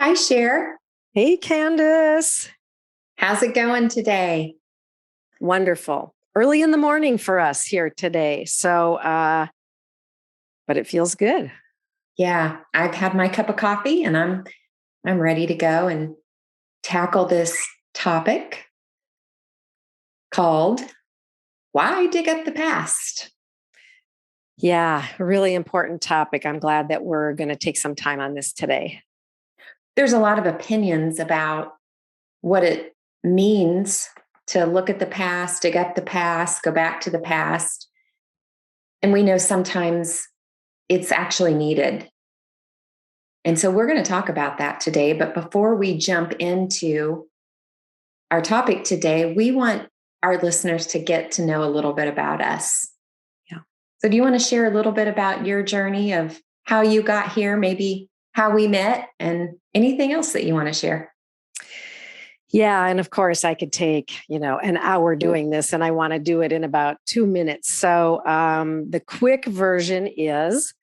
Hi, Sher. Hey, Candace. How's it going today? Wonderful. Early in the morning for us here today. But it feels good. Yeah, I've had my cup of coffee and I'm ready to go and tackle this topic called Why Dig Up the Past? Yeah, really important topic. I'm glad that we're going to take some time on this today. There's a lot of opinions about what it means to look at the past, dig up the past, go back to the past. And we know sometimes it's actually needed. And so we're going to talk about that today. But before we jump into our topic today, we want our listeners to get to know a little bit about us. Yeah. So, do you want to share a little bit about your journey of how you got here, maybe how we met, and anything else that you want to share? Yeah. And of course, I could take, an hour doing this, and I want to do it in about 2 minutes. The quick version is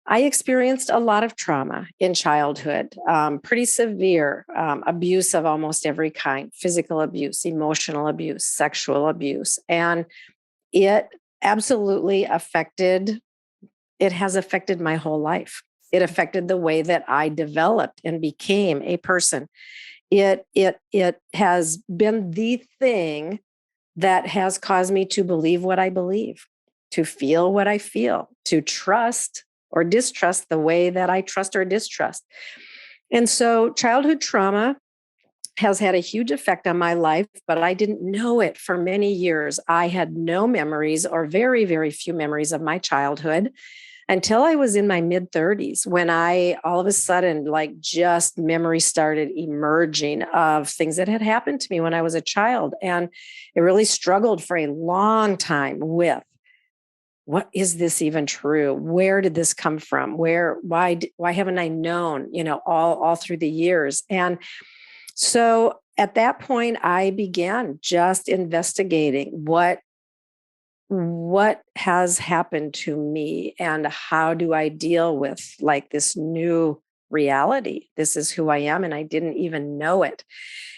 I experienced a lot of trauma in childhood, pretty severe abuse of almost every kind: physical abuse, emotional abuse, sexual abuse. And it absolutely it has affected my whole life. It affected the way that I developed and became a person. It has been the thing that has caused me to believe what I believe, to feel what I feel, to trust or distrust the way that I trust or distrust. And so childhood trauma has had a huge effect on my life, but I didn't know it for many years. I had no memories or very, very few memories of my childhood until I was in my mid 30s, when I all of a sudden, like, just memory started emerging of things that had happened to me when I was a child. And it really struggled for a long time with, what is this even true? Where did this come from? Why haven't I known, all through the years? And so at that point, I began just investigating what has happened to me and how do I deal with, like, this new reality. This is who I am, and I didn't even know it.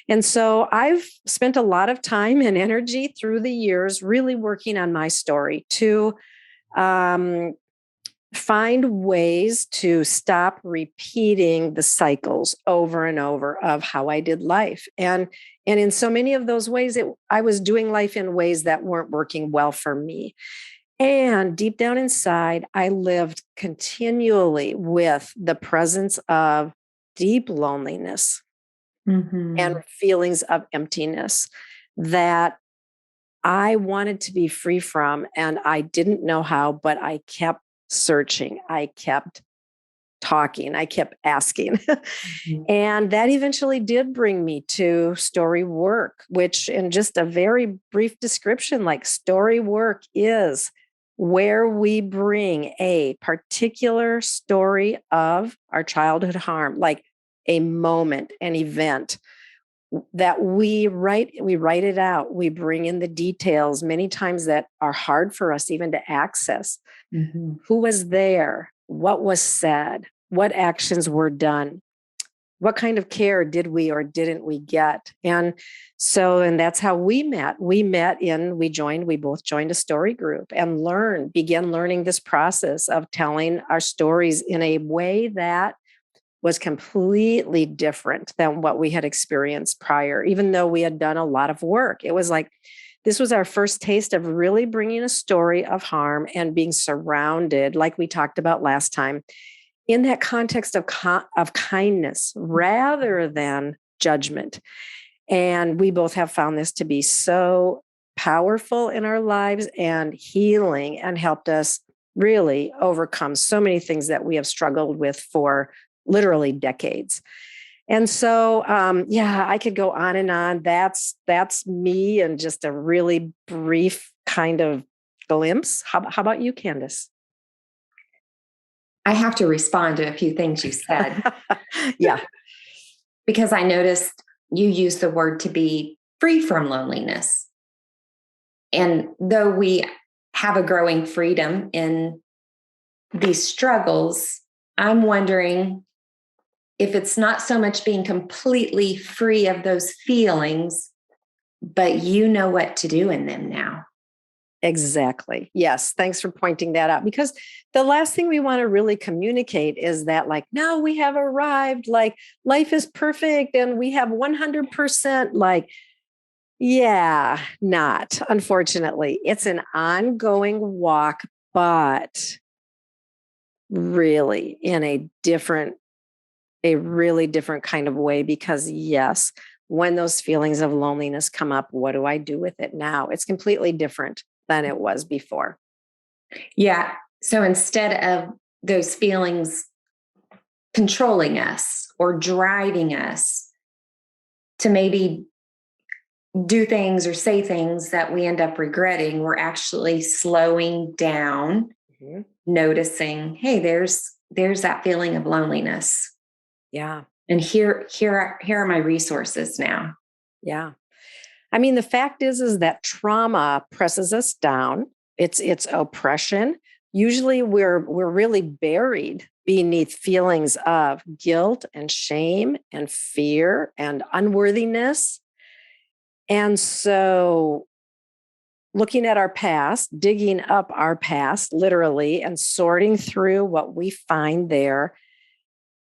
And so I've spent a lot of time and energy through the years really working on my story to um, find ways to stop repeating the cycles over and over of how I did life. And in so many of those ways, I was doing life in ways that weren't working well for me. And deep down inside, I lived continually with the presence of deep loneliness and Mm-hmm. feelings of emptiness that I wanted to be free from. And I didn't know how, but I kept searching. I kept talking. I kept asking. Mm-hmm. And that eventually did bring me to story work, which, in just a very brief description, like, story work is where we bring a particular story of our childhood harm, like a moment, an event that we write it out. We bring in the details, many times that are hard for us even to access. Mm-hmm. Who was there? What was said? What actions were done? What kind of care did we or didn't we get? And that's how we met. We both joined a story group and began learning this process of telling our stories in a way that was completely different than what we had experienced prior. Even though we had done a lot of work, it was like this was our first taste of really bringing a story of harm and being surrounded, like we talked about last time, in that context of kindness rather than judgment. And we both have found this to be so powerful in our lives and healing, and helped us really overcome so many things that we have struggled with for literally decades. And so, yeah, I could go on and on. That's me, and just a really brief kind of glimpse. How about you, Candace? I have to respond to a few things you said Yeah. because I noticed you used the word to be free from loneliness. And though we have a growing freedom in these struggles, I'm wondering if it's not so much being completely free of those feelings, but you know what to do in them now. Exactly. Yes. Thanks for pointing that out, because the last thing we want to really communicate is that, like, now we have arrived, like life is perfect and we have 100%, like, yeah, not, unfortunately. It's an ongoing walk, but really in a really different kind of way, because yes, when those feelings of loneliness come up, what do I do with it now? It's completely different than it was before. Yeah. So instead of those feelings controlling us or driving us to maybe do things or say things that we end up regretting, we're actually slowing down, Mhm. noticing, hey, there's that feeling of loneliness. Yeah. And here are my resources now. Yeah. I mean, the fact is that trauma presses us down. It's oppression. Usually we're really buried beneath feelings of guilt and shame and fear and unworthiness. And so looking at our past, digging up our past literally and sorting through what we find there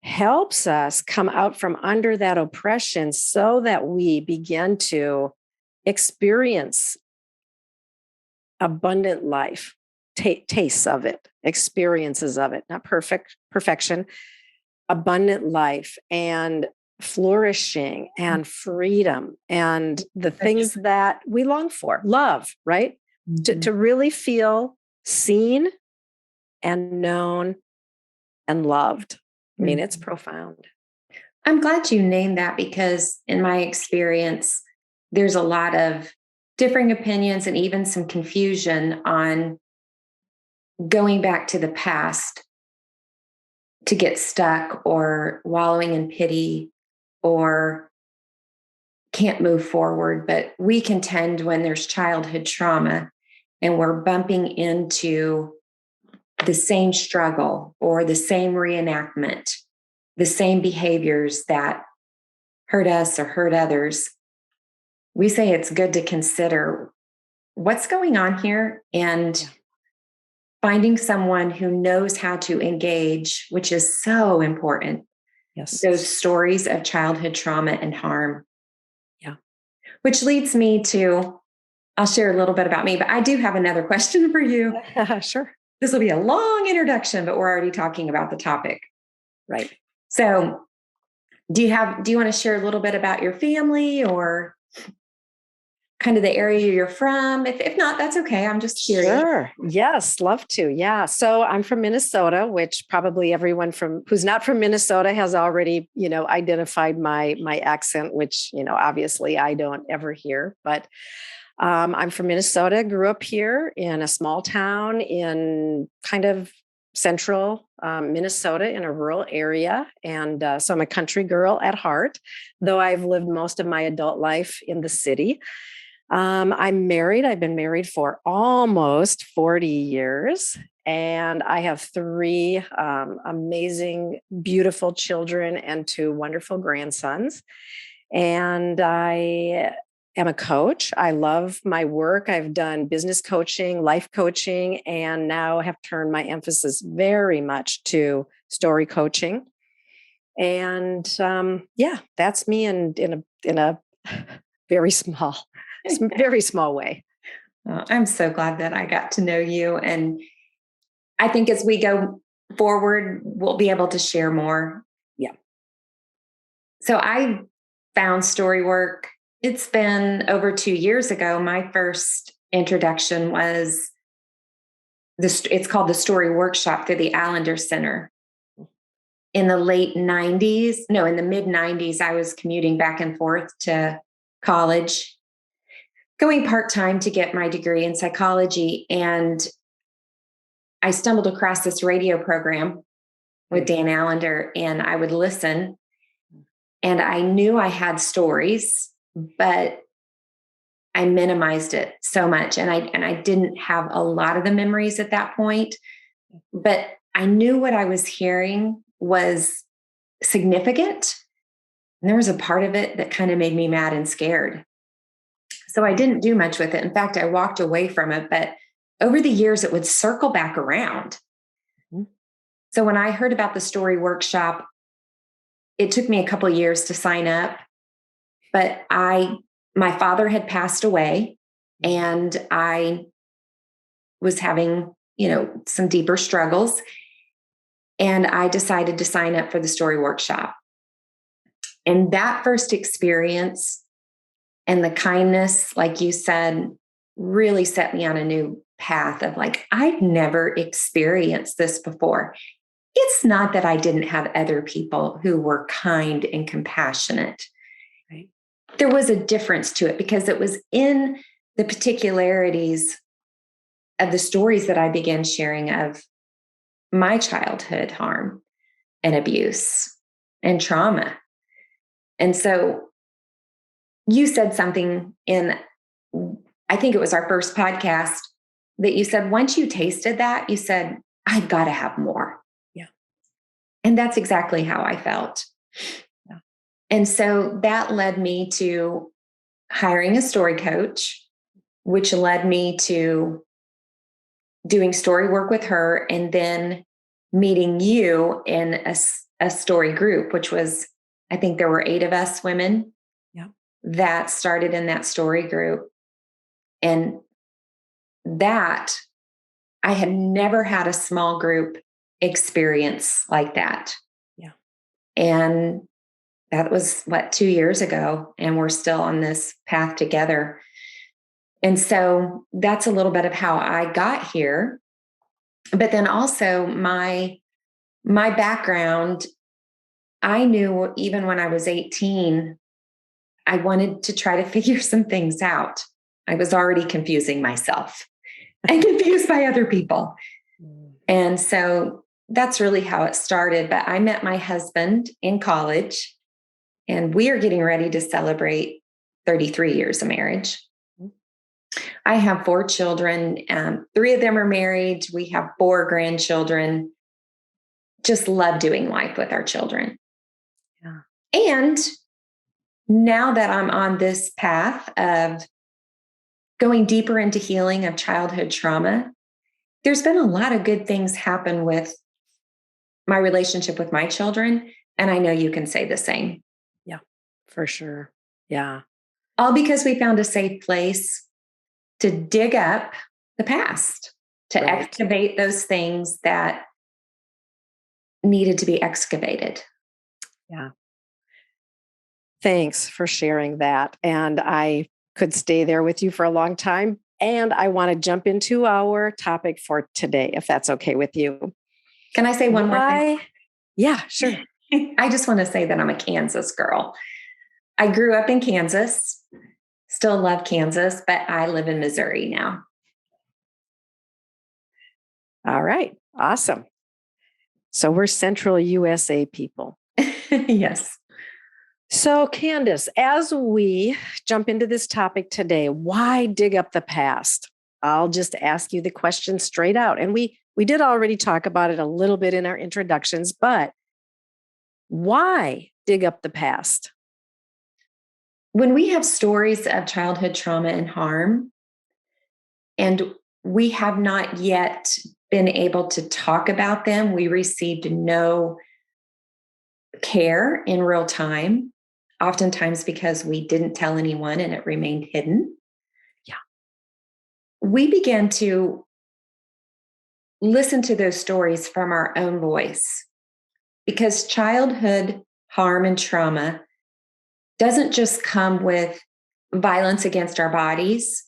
helps us come out from under that oppression so that we begin to experience abundant life, tastes of it, experiences of it, not perfection, abundant life and flourishing and freedom and the things that we long for, love, right? To really feel seen and known and loved. I mean, it's profound. I'm glad you named that because, in my experience, there's a lot of differing opinions and even some confusion on going back to the past to get stuck or wallowing in pity or can't move forward. But we contend when there's childhood trauma and we're bumping into the same struggle or the same reenactment, the same behaviors that hurt us or hurt others, we say it's good to consider what's going on here and finding someone who knows how to engage, which is so important. Yes. Those stories of childhood trauma and harm. Yeah. Which leads me to, I'll share a little bit about me, but I do have another question for you. Sure. This will be a long introduction, but we're already talking about the topic. Right. So, do you want to share a little bit about your family or kind of the area you're from? If not, that's okay. I'm just curious. Sure. Yes, love to. Yeah. So I'm from Minnesota, which probably everyone from who's not from Minnesota has already, identified my accent, which, obviously I don't ever hear. But I'm from Minnesota, grew up here in a small town in kind of central Minnesota in a rural area. And so I'm a country girl at heart, though I've lived most of my adult life in the city. I'm married. I've been married for almost 40 years. And I have three amazing, beautiful children and two wonderful grandsons. And I am a coach. I love my work. I've done business coaching, life coaching, and now have turned my emphasis very much to story coaching. And that's me in a very small very small way. I'm so glad that I got to know you. And I think as we go forward, we'll be able to share more. Yeah. So I found story work. It's been over 2 years ago. My first introduction was it's called the Story Workshop through the Allender Center. In the late 90s, no, in the mid 90s, I was commuting back and forth to college, going part-time to get my degree in psychology. And I stumbled across this radio program with Dan Allender, and I would listen. And I knew I had stories, but I minimized it so much. And I didn't have a lot of the memories at that point. But I knew what I was hearing was significant. And there was a part of it that kind of made me mad and scared. So I didn't do much with it. In fact, I walked away from it, but over the years, it would circle back around. Mhm. So when I heard about the story workshop, it took me a couple of years to sign up, but my father had passed away and I was having, some deeper struggles. And I decided to sign up for the story workshop. And that first experience and the kindness, like you said, really set me on a new path of like, I've never experienced this before. It's not that I didn't have other people who were kind and compassionate. Right. There was a difference to it because it was in the particularities of the stories that I began sharing of my childhood harm and abuse and trauma. And so you said something in, I think it was our first podcast, that you said, once you tasted that, you said, I've got to have more. Yeah. And that's exactly how I felt. Yeah. And so that led me to hiring a story coach, which led me to doing story work with her and then meeting you in a story group, which was, I think there were 8 of us women that started in that story group. And that I had never had a small group experience like that. Yeah. And that was 2 years ago. And we're still on this path together. And so that's a little bit of how I got here. But then also my background, I knew even when I was 18, I wanted to try to figure some things out. I was already confusing myself and confused by other people. And so that's really how it started. But I met my husband in college, and we are getting ready to celebrate 33 years of marriage. I have 4 children. 3 of them are married. We have 4 grandchildren. Just love doing life with our children. Yeah. And now that I'm on this path of going deeper into healing of childhood trauma, there's been a lot of good things happen with my relationship with my children. And I know you can say the same. Yeah, for sure. Yeah. All because we found a safe place to dig up the past, to excavate those things that needed to be excavated. Yeah. Thanks for sharing that. And I could stay there with you for a long time. And I want to jump into our topic for today, if that's okay with you. Can I say one more thing? Yeah, sure. I just want to say that I'm a Kansas girl. I grew up in Kansas, still love Kansas, but I live in Missouri now. All right. Awesome. So we're Central USA people. Yes. So, Kandace, as we jump into this topic today, why dig up the past? I'll just ask you the question straight out. And we did already talk about it a little bit in our introductions, but why dig up the past? When we have stories of childhood trauma and harm, and we have not yet been able to talk about them, we received no care in real time, oftentimes because we didn't tell anyone and it remained hidden. Yeah. We began to listen to those stories from our own voice because childhood harm and trauma doesn't just come with violence against our bodies,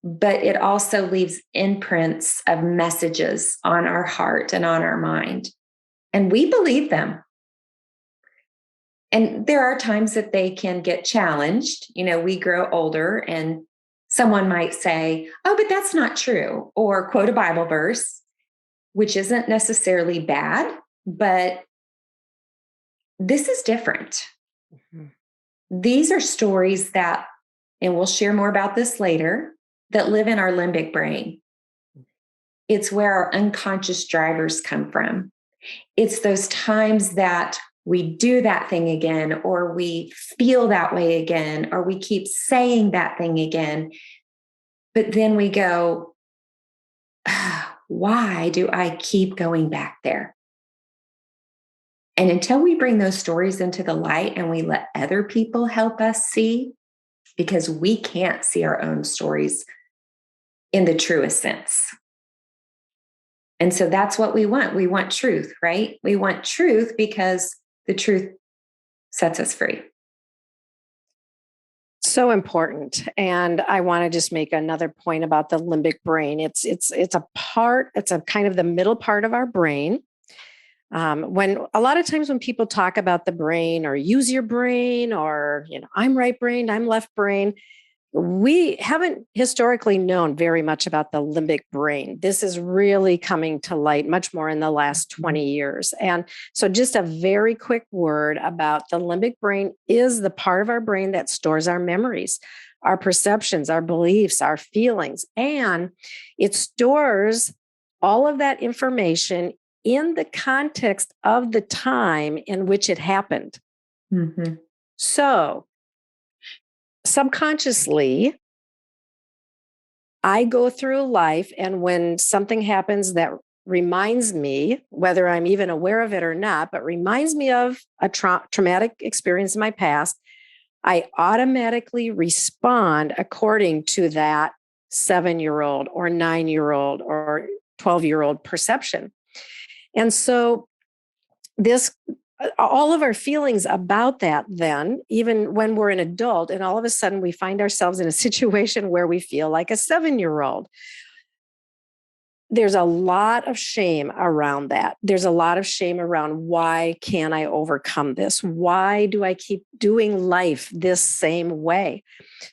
but it also leaves imprints of messages on our heart and on our mind. And we believe them. And there are times that they can get challenged. We grow older and someone might say, oh, but that's not true, or quote a Bible verse, which isn't necessarily bad, but this is different. Mm-hmm. These are stories that, and we'll share more about this later, that live in our limbic brain. It's where our unconscious drivers come from. It's those times that we do that thing again, or we feel that way again, or we keep saying that thing again. But then we go, why do I keep going back there? And until we bring those stories into the light and we let other people help us see, because we can't see our own stories in the truest sense. And so that's what we want. We want truth, right? We want truth because the truth sets us free. So important. And I want to just make another point about the limbic brain. It's a kind of the middle part of our brain. When a lot of times when people talk about the brain or use your brain or, I'm right brain, I'm left brain, we haven't historically known very much about the limbic brain. This is really coming to light much more in the last 20 years. And so just a very quick word about the limbic brain is the part of our brain that stores our memories, our perceptions, our beliefs, our feelings, and it stores all of that information in the context of the time in which it happened. Mm-hmm. So subconsciously, I go through life, and when something happens that reminds me, whether I'm even aware of it or not, but reminds me of a traumatic experience in my past, I automatically respond according to that 7-year-old or 9-year-old or 12-year-old perception. And so all of our feelings about that, then, even when we're an adult, and all of a sudden we find ourselves in a situation where we feel like a 7-year-old, there's a lot of shame around that. There's a lot of shame around, why can't I overcome this? Why do I keep doing life this same way?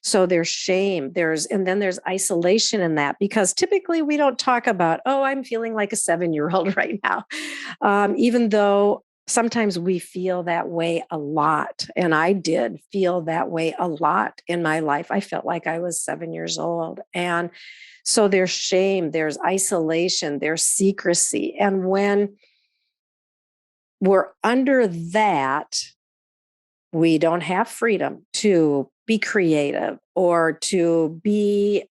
So there's shame, and then there's isolation in that, because typically we don't talk about, oh, I'm feeling like a 7-year-old right now. Even though sometimes we feel that way a lot. And I did feel that way a lot in my life. I felt like I was 7 years old. And so there's shame, there's isolation, there's secrecy. And when we're under that, we don't have freedom to be creative or to be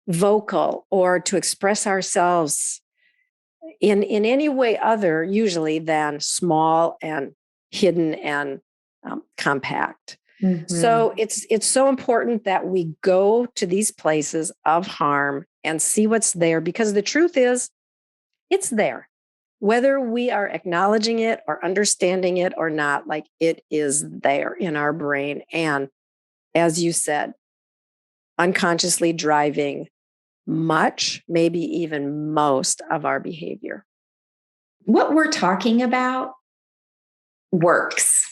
vocal or to express ourselves in any way other, usually, than small and hidden and compact. Mm-hmm. So it's so important that we go to these places of harm and see what's there, because the truth is, it's there. Whether we are acknowledging it or understanding it or not, like, it is there in our brain. And as you said, unconsciously driving much, maybe even most of our behavior. What we're talking about works.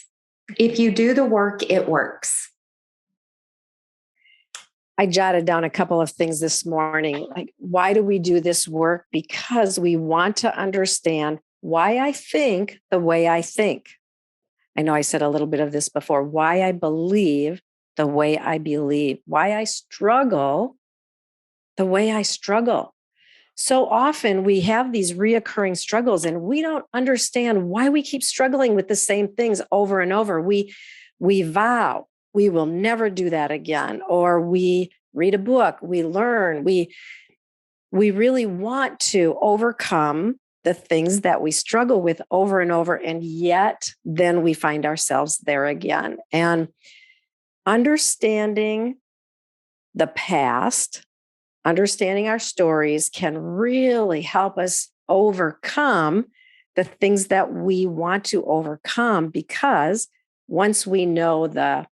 If you do the work, it works. I jotted down a couple of things this morning. Like, why do we do this work? Because we want to understand why I think the way I think. I know I said a little bit of this before. Why I believe the way I believe. Why I struggle the way I struggle. So often we have these reoccurring struggles and we don't understand why we keep struggling with the same things over and over. We vow we will never do that again, or we read a book, we learn, we really want to overcome the things that we struggle with over and over, and yet then we find ourselves there again. And understanding the past, understanding our stories, can really help us overcome the things that we want to overcome, because once we know the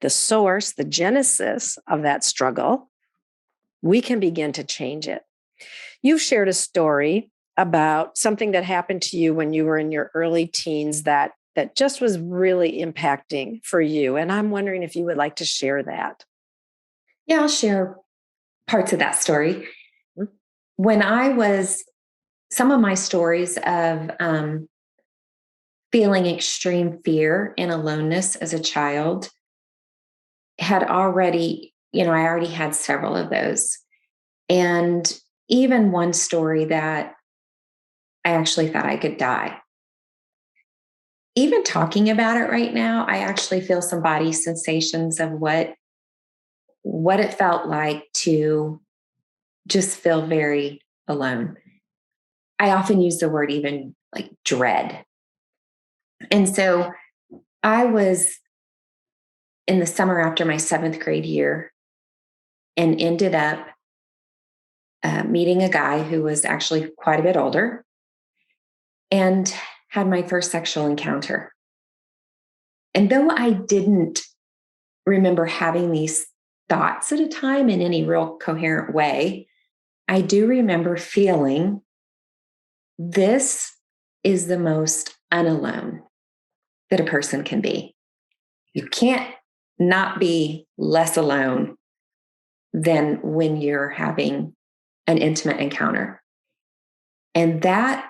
source, the genesis of that struggle, we can begin to change it. You've shared a story about something that happened to you when you were in your early teens that just was really impacting for you. And I'm wondering if you would like to share that. Yeah, I'll share parts of that story. When some of my stories of feeling extreme fear and aloneness as a child had already, I already had several of those. And even one story that I actually thought I could die. even talking about it right now, I actually feel some body sensations of what it felt like to just feel very alone. I often use the word even like dread. And so I was in the summer after my 7th grade year and ended up meeting a guy who was actually quite a bit older and had my first sexual encounter. And though I didn't remember having these thoughts at a time in any real coherent way, I do remember feeling this is the most unalone that a person can be. You can't not be less alone than when you're having an intimate encounter. And that,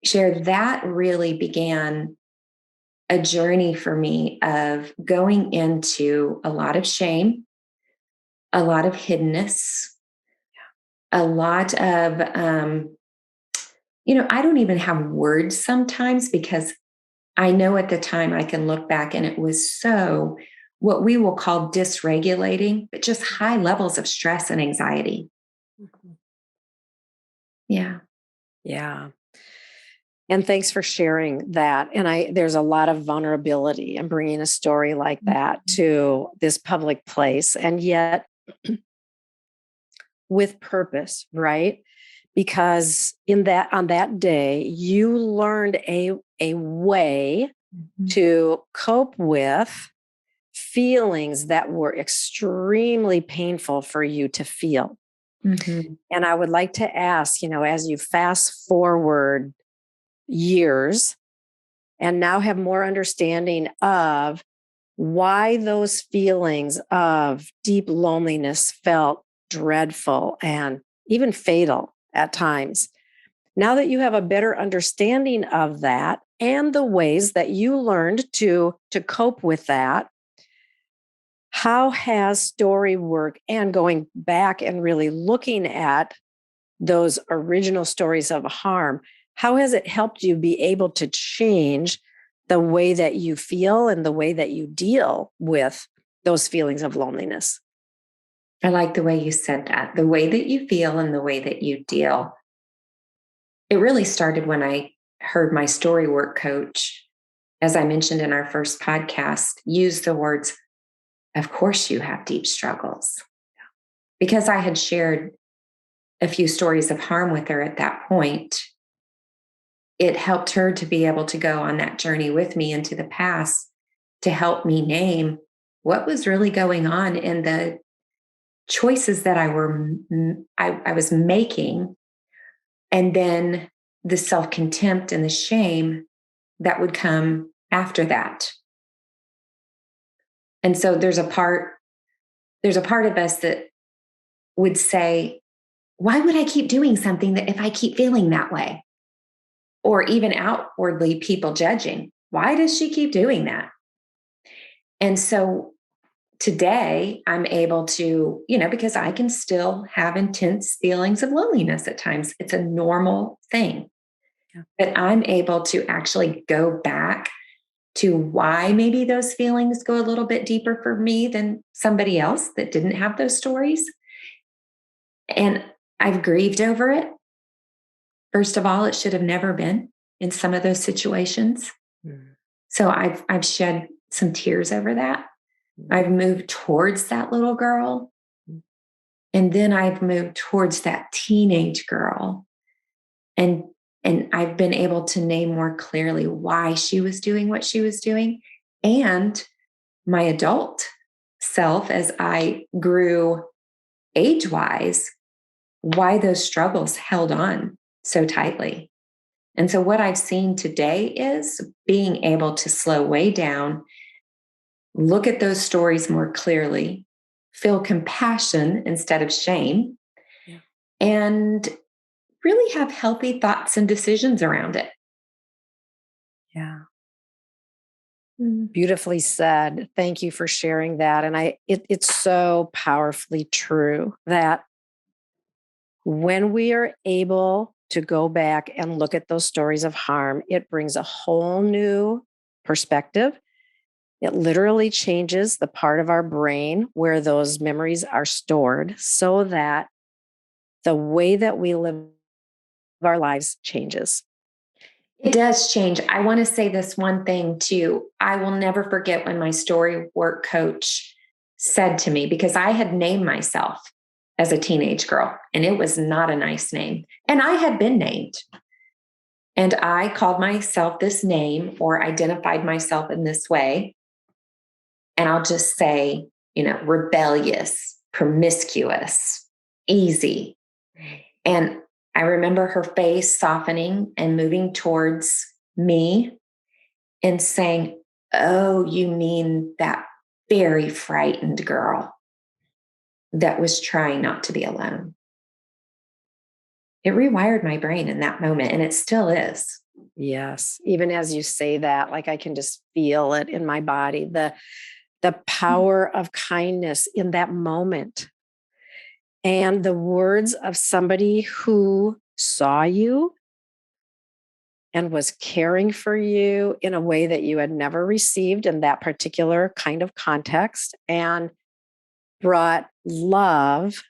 Sher, that really began a journey for me of going into a lot of shame, a lot of hiddenness, a lot of, I don't even have words sometimes because I know at the time I can look back and it was so what we will call dysregulating, but just high levels of stress and anxiety. Mhm. Yeah. Yeah. And thanks for sharing that. And there's a lot of vulnerability in bringing a story like that to this public place, and yet with purpose, right? Because on that day, you learned a way Mhm. to cope with feelings that were extremely painful for you to feel. Mhm. And I would like to ask, as you fast forward years and now have more understanding of why those feelings of deep loneliness felt dreadful and even fatal at times. Now that you have a better understanding of that and the ways that you learned to cope with that, how has story work and going back and really looking at those original stories of harm, how has it helped you be able to change the way that you feel and the way that you deal with those feelings of loneliness? I like the way you said that, the way that you feel and the way that you deal. It really started when I heard my story work coach, as I mentioned in our first podcast, use the words, of course you have deep struggles. Because I had shared a few stories of harm with her at that point, it helped her to be able to go on that journey with me into the past to help me name what was really going on in the choices that I was making, and then the self-contempt and the shame that would come after that. And so there's a part of us that would say, why would I keep doing something that if I keep feeling that way? Or even outwardly people judging, why does she keep doing that? And so today I'm able to, because I can still have intense feelings of loneliness at times. It's a normal thing. Yeah. But I'm able to actually go back to why maybe those feelings go a little bit deeper for me than somebody else that didn't have those stories. And I've grieved over it. First of all, it should have never been in some of those situations. Mm. So I've shed some tears over that. Mm. I've moved towards that little girl. Mm. And then I've moved towards that teenage girl. And I've been able to name more clearly why she was doing what she was doing. And my adult self, as I grew age-wise, why those struggles held on so tightly. And so what I've seen today is being able to slow way down, look at those stories more clearly, feel compassion instead of shame, Yeah. and really have healthy thoughts and decisions around it. Yeah. Mm. Beautifully said. Thank you for sharing that. And it's so powerfully true that when we are able to go back and look at those stories of harm, it brings a whole new perspective. It literally changes the part of our brain where those memories are stored so that the way that we live our lives changes. It does change. I want to say this one thing too. I will never forget when my story work coach said to me, because I had named myself as a teenage girl, and it was not a nice name. And I had been named. And I called myself this name or identified myself in this way. And I'll just say, rebellious, promiscuous, easy. And I remember her face softening and moving towards me and saying, "Oh, you mean that very frightened girl that was trying not to be alone." It rewired my brain in that moment, and it still is. Yes. Even as you say that, like I can just feel it in my body, the power of kindness in that moment. And the words of somebody who saw you and was caring for you in a way that you had never received in that particular kind of context, and brought love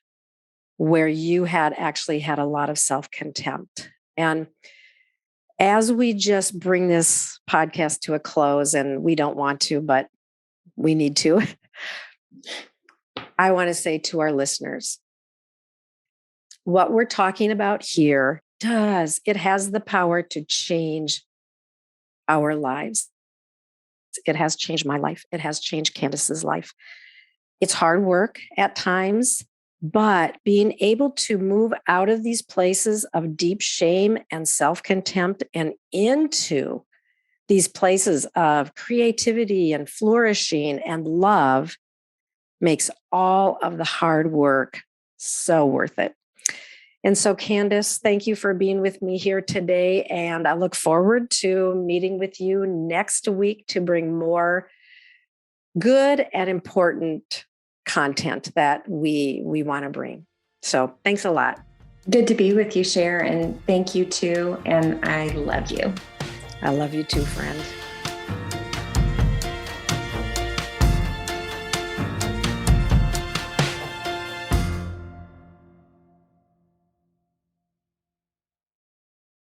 where you had actually had a lot of self-contempt. And as we just bring this podcast to a close, and we don't want to, but we need to, I want to say to our listeners, what we're talking about here it has the power to change our lives. It has changed my life. It has changed Kandace's life. It's hard work at times, but being able to move out of these places of deep shame and self-contempt and into these places of creativity and flourishing and love makes all of the hard work so worth it. And so, Kandace, thank you for being with me here today. And I look forward to meeting with you next week to bring more good and important content that we want to bring. So thanks a lot. Good to be with you, Sher, and thank you too. And I love you. I love you too, friend.